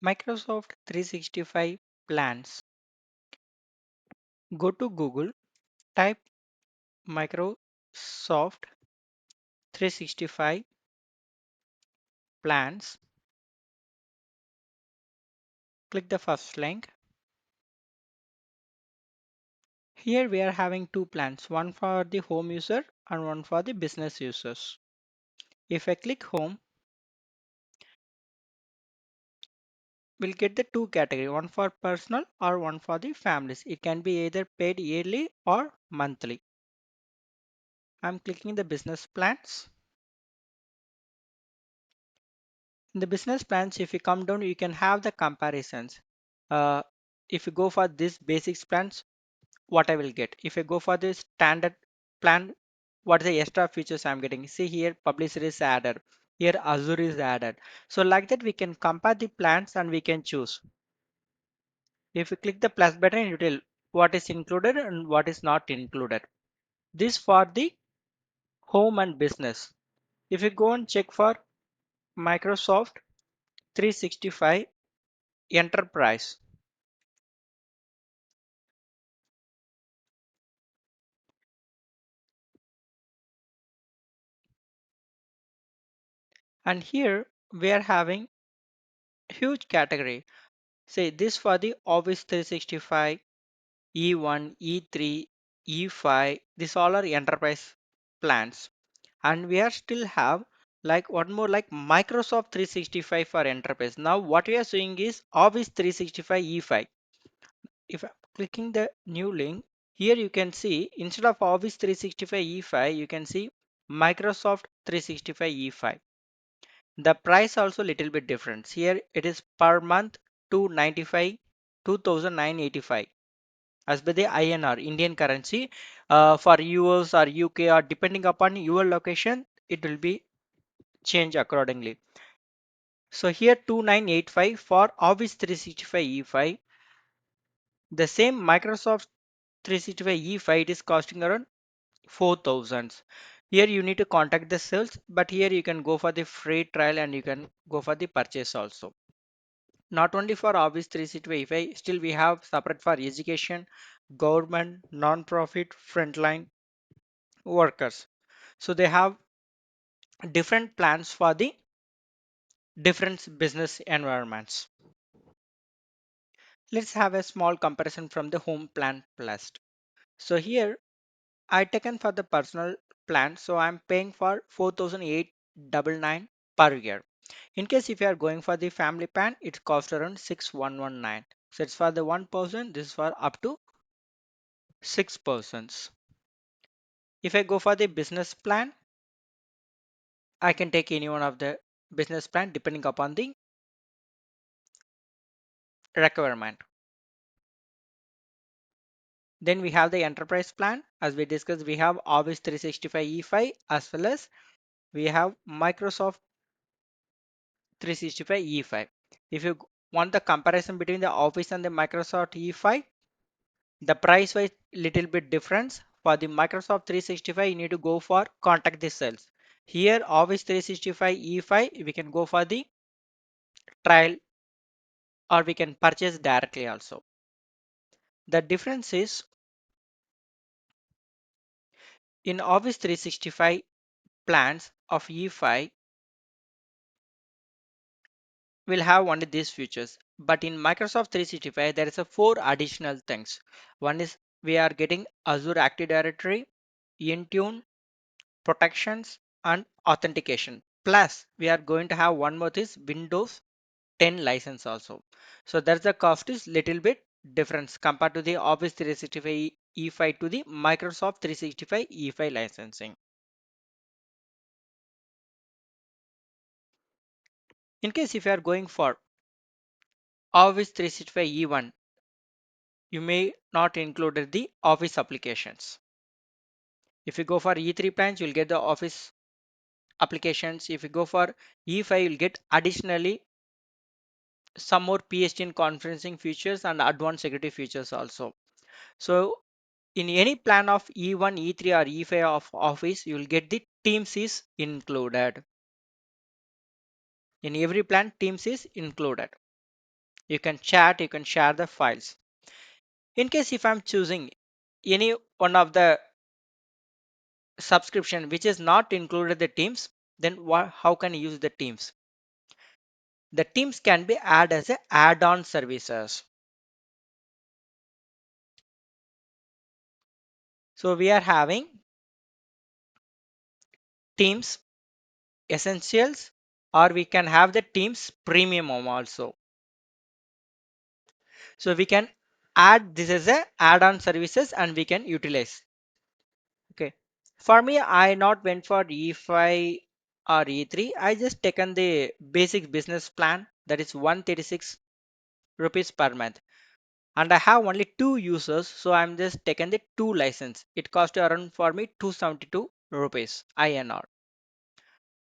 Microsoft 365 plans. Go to Google, type Microsoft 365 plans, click the first link. Here we are having two plans, one for the home user and one for the business users. If I click home, we'll get the two category, one for personal or one for the families. It can be either paid yearly or monthly. I'm clicking the business plans. In the business plans, if you come down, you can have the comparisons. Uh, if you go for this basics plans, what I will get. If I go for the standard plan, what are the extra features I'm getting? See here, publisher is added. Here, Azure is added. So like that, we can compare the plans and we can choose. If you click the plus button, it will what is included and what is not included. This for the home and business. If you go and check for Microsoft 365 Enterprise, and here we are having huge category. Say this for the Office 365, E1, E3, E5. These all are enterprise plans. And we are still have like one more like Microsoft 365 for enterprise. Now what we are seeing is Office 365 E5. If I'm clicking the new link, here you can see instead of Office 365 E5, you can see Microsoft 365 E5. The price also little bit different. Here it is per month 295, 2985 as per the INR Indian currency. For US or UK or depending upon your location, it will be changed accordingly. So here 2985 for Office 365 E5. The same Microsoft 365 E5 it is costing around 4000. Here you need to contact the sales, but here you can go for the free trial and you can go for the purchase also. Not only for Office 365, still we have separate for education, government, non-profit, frontline workers. So they have different plans for the different business environments. Let's have a small comparison from the home plan plus. So here I taken for the personal plan, so I'm paying for 4899 per year. In case if you are going for the family plan, it costs around 6119. So it's for the one person, this is for up to six persons. If I go for the business plan, I can take any one of the business plan depending upon the requirement. Then we have the enterprise plan. As we discussed, we have Office 365 E5 as well as we have Microsoft 365 E5. If you want the comparison between the Office and the Microsoft E5, the price wise little bit difference. For the Microsoft 365, you need to go for contact the sales. Here Office 365 E5, we can go for the trial or we can purchase directly also. The difference is in Office 365 plans of E5 will have only these features, but in Microsoft 365 there is a four additional things. One is we are getting Azure Active Directory, Intune, protections and authentication. Plus we are going to have one more is Windows 10 license also. So that's the cost is little bit difference compared to the Office 365 E5 to the Microsoft 365 E5 licensing. In case if you are going for Office 365 E1, you may not include the Office applications. If you go for E3 plans, you'll get the Office applications. If you go for E5, you'll get additionally some more PSTN conferencing features and advanced security features also. So in any plan of E1, E3 or E5 of Office, you will get the Teams is included. In every plan, Teams is included. You can chat, you can share the files. In case if I'm choosing any one of the subscription which is not included the Teams, then how can you use the Teams? The Teams can be added as a add-on services. So we are having Teams Essentials, or we can have the Teams Premium also. So we can add this as a add-on services and we can utilize. Okay. For me, I not went for E5 or E3. I just taken the basic business plan, that is 136 rupees per month. And I have only two users, so I'm just taken the two license. It cost around for me 272 rupees INR.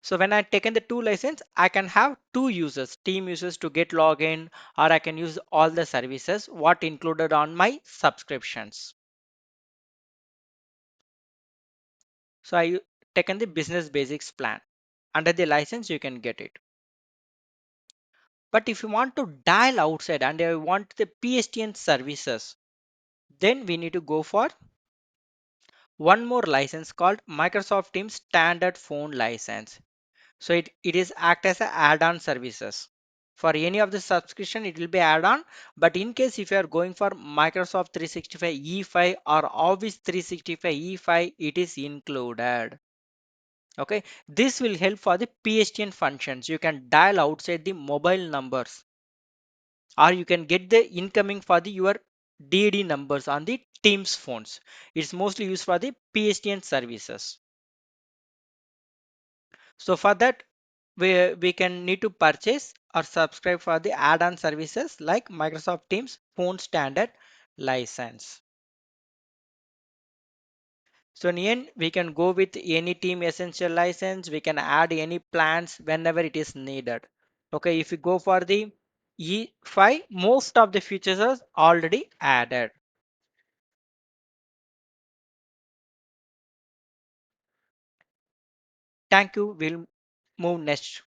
So when I taken the two license, I can have two users, team users to get login, or I can use all the services what included on my subscriptions. So I taken the business basics plan. Under the license, you can get it. But if you want to dial outside and you want the PSTN services, then we need to go for one more license called Microsoft Teams Standard Phone License. So it is act as a add-on services. For any of the subscription, it will be add-on. But in case if you are going for Microsoft 365 E5 or Office 365 E5, it is included. Okay, this will help for the PSTN functions. You can dial outside the mobile numbers, or you can get the incoming for the your DD numbers on the Teams phones. It's mostly used for the PSTN services. So for that, we can need to purchase or subscribe for the add-on services like Microsoft Teams Phone Standard license. So in the end, we can go with any team essential license. We can add any plans whenever it is needed. Okay, if you go for the E5, most of the features are already added. Thank you. We'll move next.